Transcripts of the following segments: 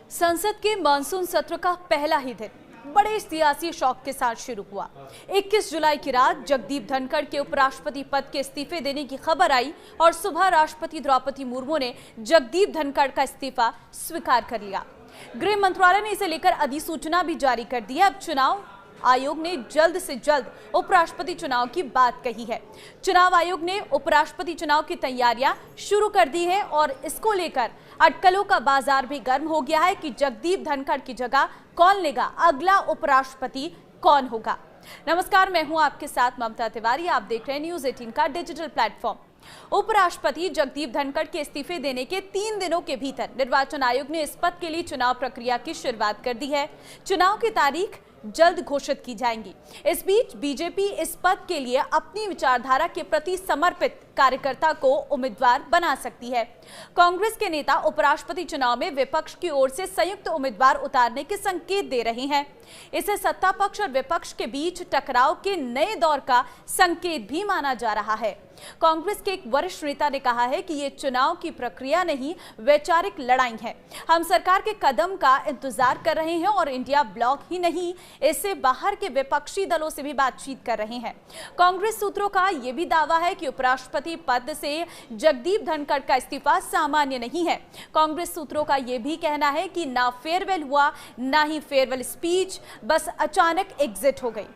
संसद के मानसून सत्र का पहला ही दिन बड़े सियासी शौक के साथ शुरू हुआ। 21 जुलाई की रात जगदीप धनखड़ के उपराष्ट्रपति पद के इस्तीफे देने की खबर आई और सुबह राष्ट्रपति द्रौपदी मुर्मू ने जगदीप धनखड़ का इस्तीफा स्वीकार कर लिया। गृह मंत्रालय ने इसे लेकर अधिसूचना भी जारी कर दी है। अब चुनाव आयोग ने जल्द से जल्द उपराष्ट्रपति चुनाव की बात कही है। चुनाव आयोग ने उपराष्ट्रपति चुनाव की तैयारियां शुरू कर दी है और इसको लेकर अटकलों का बाजार भी गर्म हो गया है कि जगदीप धनखड़ की जगह कौन लेगा, अगला उपराष्ट्रपति कौन होगा। नमस्कार, मैं हूं आपके साथ ममता तिवारी। आप देख रहे हैं न्यूज़ 18 का डिजिटल प्लेटफॉर्म। उपराष्ट्रपति जगदीप धनखड़ के इस्तीफे देने के 3 दिनों के भीतर निर्वाचन आयोग ने इस पद के लिए चुनाव प्रक्रिया की शुरुआत कर दी है। चुनाव की तारीख जल्द घोषित की जाएंगी। इस बीच बीजेपी इस पद के लिए अपनी विचारधारा के प्रति समर्पित कार्यकर्ता को उम्मीदवार बना सकती है। कांग्रेस के नेता उपराष्ट्रपति चुनाव में विपक्ष की ओर से संयुक्त उम्मीदवार उतारने के संकेत दे रहे हैं। इसे सत्ता पक्ष और विपक्ष के बीच टकराव के नए दौर का संकेत भी माना जा रहा है। कांग्रेस के एक वरिष्ठ नेता ने कहा है कि ये चुनाव की प्रक्रिया नहीं, वैचारिक लड़ाई है। हम सरकार के कदम का इंतजार कर रहे हैं और इंडिया ब्लॉक ही नहीं, इससे बाहर के विपक्षी दलों से भी बातचीत कर रहे हैं। कांग्रेस सूत्रों का यह भी दावा है कि उपराष्ट्रपति पद से जगदीप धनखड़ का इस्तीफा सामान्य नहीं है। कांग्रेस सूत्रों का यह भी कहना है कि ना फेयरवेल हुआ, ना ही फेयरवेल स्पीच, बस अचानक एग्जिट हो गई।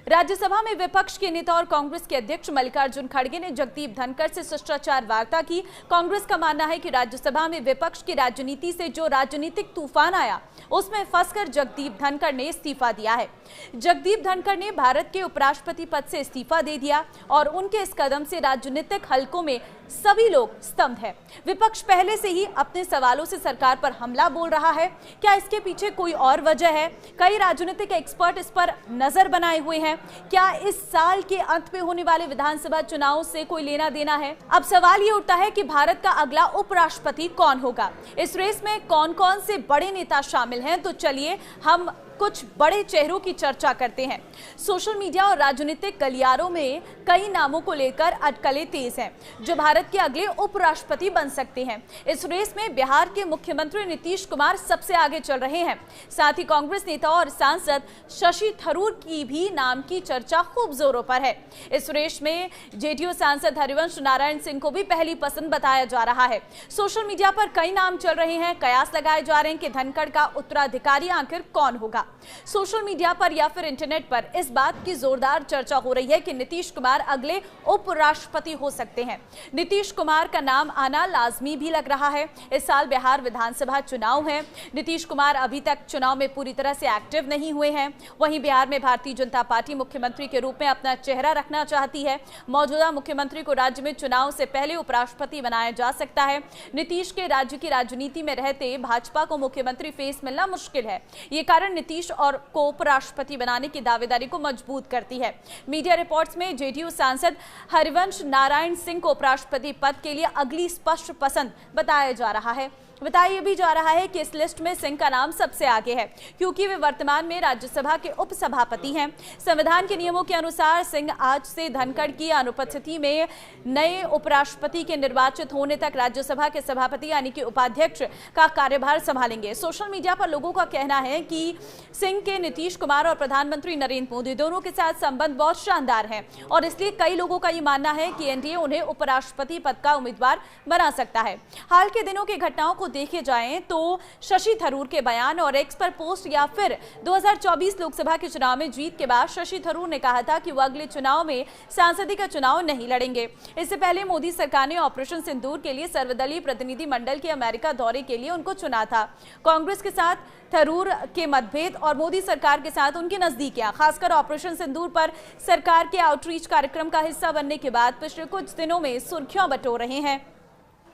राज्यसभा में विपक्ष के नेता और कांग्रेस के अध्यक्ष मल्लिकार्जुन खड़गे ने जगदीप धनखड़ से शिष्टाचार वार्ता की। कांग्रेस का मानना है कि राज्यसभा में विपक्ष की राजनीति से जो राजनीतिक तूफान आया, उसमें फंसकर जगदीप धनखड़ ने इस्तीफा दिया है। जगदीप धनखड़ ने भारत के उपराष्ट्रपति पद से इस्तीफा दे दिया और उनके इस कदम से राजनीतिक हलकों में सभी लोग स्तब्ध हैं। विपक्ष पहले से ही अपने सवालों से सरकार पर हमला बोल रहा है। क्या इसके पीछे कोई और वजह है? कई राजनीतिक एक्सपर्ट इस पर नजर बनाए हुए हैं। क्या इस साल के अंत में होने वाले विधानसभा चुनाव से कोई लेना देना है? अब सवाल ये उठता है कि भारत का अगला उपराष्ट्रपति कौन होगा। इस रेस में कौन कौन से बड़े नेता शामिल हैं, तो चलिए हम कुछ बड़े चेहरों की चर्चा करते हैं। सोशल मीडिया और राजनीतिक गलियारों में कई नामों को लेकर अटकलें तेज हैं, जो भारत के अगले उपराष्ट्रपति बन सकते हैं। इस रेस में बिहार के मुख्यमंत्री नीतीश कुमार सबसे आगे चल रहे हैं। साथ ही कांग्रेस नेता और सांसद शशि थरूर की भी नाम की चर्चा खूब जोरों पर है। इस रेस में जेडीयू सांसद हरिवंश नारायण सिंह को भी पहली पसंद बताया जा रहा है। सोशल मीडिया पर कई नाम चल रहे हैं। कयास लगाए जा रहे हैं कि धनखड़ का उत्तराधिकारी आखिर कौन होगा। सोशल मीडिया पर या फिर इंटरनेट पर इस बात की जोरदार चर्चा हो रही है कि नीतीश कुमार अगले उपराष्ट्रपति हो सकते हैं। नीतीश कुमार का नाम आना लाजमी भी लग रहा है। इस साल बिहार विधानसभा चुनाव है। नीतीश कुमार अभी तक चुनाव में पूरी तरह से एक्टिव नहीं हुए हैं। वहीं बिहार में भारतीय जनता पार्टी मुख्यमंत्री के रूप में अपना चेहरा रखना चाहती है। मौजूदा मुख्यमंत्री को राज्य में चुनाव से पहले उपराष्ट्रपति बनाया जा सकता है। नीतीश के राज्य की राजनीति में रहते भाजपा को मुख्यमंत्री फेस मिलना मुश्किल है। ये कारण नीतीश और को उपराष्ट्रपति बनाने की दावेदारी को मजबूत करती है। मीडिया रिपोर्ट्स में जेडीयू सांसद हरिवंश नारायण सिंह को उपराष्ट्रपति पद के लिए अगली स्पष्ट पसंद बताया जा रहा है। बताया भी जा रहा है कि इस लिस्ट में सिंह का नाम सबसे आगे है, क्योंकि वे वर्तमान में राज्यसभा के उपसभापति हैं। संविधान के नियमों के अनुसार सिंह आज से धनखड़ की अनुपस्थिति में नए उपराष्ट्रपति के निर्वाचित होने तक राज्यसभा के सभापति यानी कि उपाध्यक्ष का कार्यभार संभालेंगे। सोशल मीडिया पर लोगों का कहना है कि सिंह के नीतीश कुमार और प्रधानमंत्री नरेंद्र मोदी दोनों के साथ संबंध बहुत शानदार है और इसलिए कई लोगों का ये मानना है कि एनडीए उन्हें उपराष्ट्रपति पद का उम्मीदवार बना सकता है। हाल के दिनों की घटनाओं को देखे जाएं तो शशि थरूर के बयान और एक्स पर पोस्ट या फिर 2024 लोकसभा के चुनाव में जीत के बाद शशि थरूर ने कहा था कि वो अगले चुनाव में सांसदीय का चुनाव नहीं लड़ेंगे। इससे पहले मोदी सरकार ने ऑपरेशन सिंदूर के लिए सर्वदलीय प्रतिनिधि मंडल के अमेरिका दौरे के लिए उनको चुना था। कांग्रेस के साथ थरूर के मतभेद और मोदी सरकार के साथ उनकी नजदीकियां, खासकर ऑपरेशन सिंदूर पर सरकार के आउटरीच कार्यक्रम का हिस्सा बनने के बाद पिछले कुछ दिनों में सुर्खियां बटोर रहे हैं।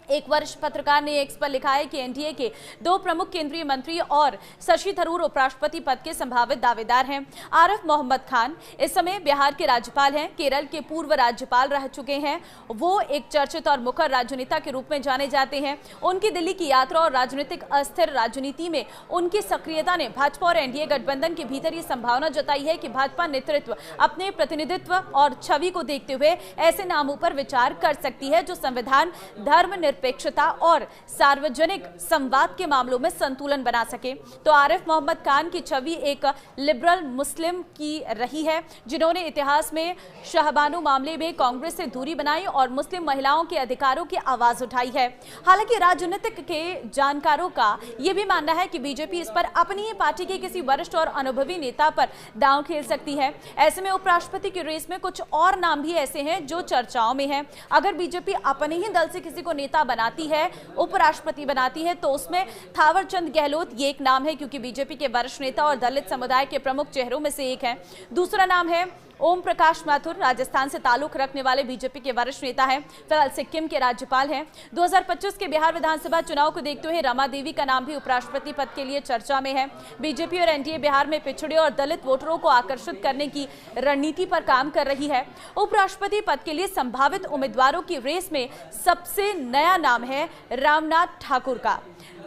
एक वरिष्ठ पत्रकार ने एक्स पर लिखा है कि एनडीए के 2 प्रमुख केंद्रीय मंत्री और शशि थरूर उपराष्ट्रपति पद के संभावित दावेदार हैं। आरिफ मोहम्मद खान इस समय बिहार के राज्यपाल हैं, केरल के पूर्व राज्यपाल रह चुके हैं। वो एक चर्चित और मुखर राजनेता के रूप में जाने जाते हैं। उनकी दिल्ली की यात्रा और राजनीतिक अस्थिर राजनीति में उनकी सक्रियता ने भाजपा और एनडीए गठबंधन के भीतर ये संभावना जताई है कि भाजपा नेतृत्व अपने प्रतिनिधित्व और छवि को देखते हुए ऐसे नामों पर विचार कर सकती है जो संविधान, धर्म धर्मनिरपेक्षता और सार्वजनिक संवाद के मामलों में संतुलन बना सके। तो आरिफ मोहम्मद खान की छवि एक लिबरल मुस्लिम की रही है, जिन्होंने इतिहास में शाहबानो मामले में कांग्रेस से दूरी बनाई और मुस्लिम महिलाओं के अधिकारों की आवाज उठाई है। हालांकि राजनीतिक के जानकारों का यह भी मानना है कि बीजेपी इस पर अपनी ही पार्टी के किसी वरिष्ठ और अनुभवी नेता पर दांव खेल सकती है। ऐसे में उपराष्ट्रपति की रेस में कुछ और नाम भी ऐसे हैं जो चर्चाओं में हैं। अगर बीजेपी अपने ही दल से किसी को नेता बनाती है, उपराष्ट्रपति बनाती है, तो उसमें थावरचंद गहलोत ये एक नाम है, क्योंकि बीजेपी के वरिष्ठ नेता और दलित समुदाय के प्रमुख चेहरों में से एक है। दूसरा नाम है ओम प्रकाश माथुर, राजस्थान से ताल्लुक रखने वाले बीजेपी के वरिष्ठ नेता हैं, फिलहाल सिक्किम के राज्यपाल हैं। 2025 के बिहार विधानसभा चुनाव को देखते हुए रमा देवी का नाम भी उपराष्ट्रपति पद के लिए चर्चा में है। बीजेपी और एनडीए बिहार में पिछड़े और दलित वोटरों को आकर्षित करने की रणनीति पर काम कर रही है। उपराष्ट्रपति पद के लिए संभावित उम्मीदवारों की रेस में सबसे नया नाम है रामनाथ ठाकुर का।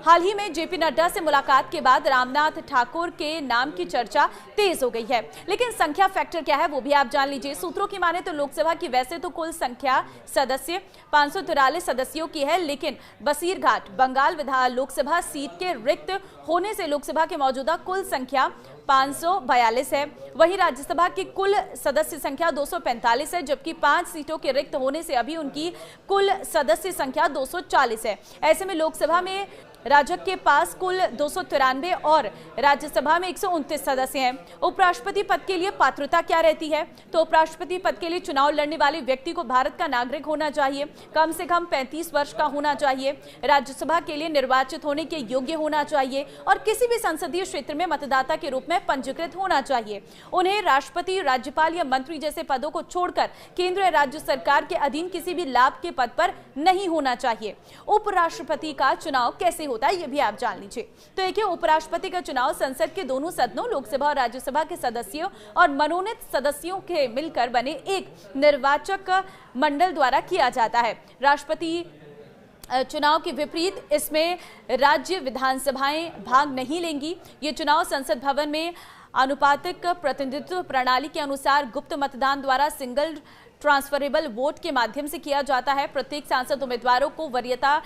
हाल ही में जेपी नड्डा से मुलाकात के बाद रामनाथ ठाकुर के नाम की चर्चा तेज हो गई है, लेकिन संख्या फैक्टर क्या है वो भी आप जान लीजिए। सूत्रों की माने तो लोकसभा की वैसे तो कुल संख्या सदस्य 543 सदस्यों की है, लेकिन बसीरघाट बंगाल लोकसभा सीट के रिक्त होने से लोकसभा के मौजूदा कुल संख्या 542 है। वहीं राज्यसभा की कुल सदस्य संख्या 245 है, जबकि 5 सीटों के रिक्त होने से अभी उनकी कुल सदस्य संख्या 240 है। ऐसे में लोकसभा में राजग के पास कुल 293 और राज्यसभा में 129 सदस्य हैं। उपराष्ट्रपति पद के लिए पात्रता क्या रहती है? तो उपराष्ट्रपति पद के लिए चुनाव लड़ने वाले व्यक्ति को भारत का नागरिक होना चाहिए, कम से कम 35 वर्ष का होना चाहिए, राज्यसभा के लिए निर्वाचित होने के योग्य होना चाहिए और किसी भी संसदीय क्षेत्र में मतदाता के रूप में पंजीकृत होना चाहिए। उन्हें राष्ट्रपति, राज्यपाल या मंत्री जैसे पदों को छोड़कर केंद्र या राज्य सरकार के अधीन किसी भी लाभ के पद पर नहीं होना चाहिए। उपराष्ट्रपति का चुनाव कैसे होता है ये भी आप जान लीजिए। तो एक उपराष्ट्रपति का चुनाव संसद के दोनों सदनों लोकसभा और राज्यसभा के सदस्यों और मनोनीत सदस्यों के मिलकर बने एक निर्वाचक मंडल द्वारा किया जाता है। राष्ट्रपति चुनाव के विपरीत इसमें राज्य विधानसभाएं भाग नहीं लेंगी। ये चुनाव संसद भवन में आनुपातिक प्रतिनिधित्व प्रणाली के अनुसार गुप्त मतदान द्वारा सिंगल ट्रांसफरेबल वोट के माध्यम से किया जाता है। प्रत्येक सांसद उम्मीदवारों को वरीयता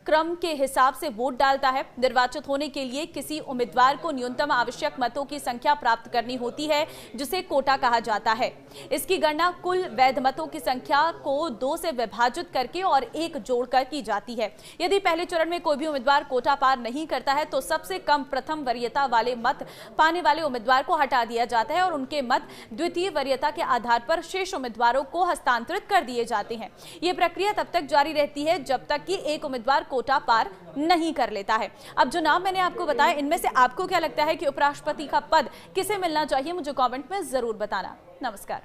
क्रम के हिसाब से वोट डालता है। निर्वाचित होने के लिए किसी उम्मीदवार को न्यूनतम आवश्यक मतों की संख्या प्राप्त करनी होती है, जिसे कोटा कहा जाता है। इसकी गणना कुल वैध मतों की संख्या को 2 से विभाजित करके और 1 जोड़कर की जाती है। यदि पहले चरण में कोई भी उम्मीदवार कोटा पार नहीं करता है तो सबसे कम प्रथम वरीयता वाले मत पाने वाले उम्मीदवार को हटा दिया जाता है और उनके मत द्वितीय वरीयता के आधार पर शेष उम्मीदवारों को हस्तांतरित कर दिए जाते हैं। ये प्रक्रिया तब तक जारी रहती है जब तक कि एक उम्मीदवार कोटा पार नहीं कर लेता है। अब जो नाम मैंने आपको बताया, इनमें से आपको क्या लगता है कि उपराष्ट्रपति का पद किसे मिलना चाहिए? मुझे कमेंट में जरूर बताना। नमस्कार।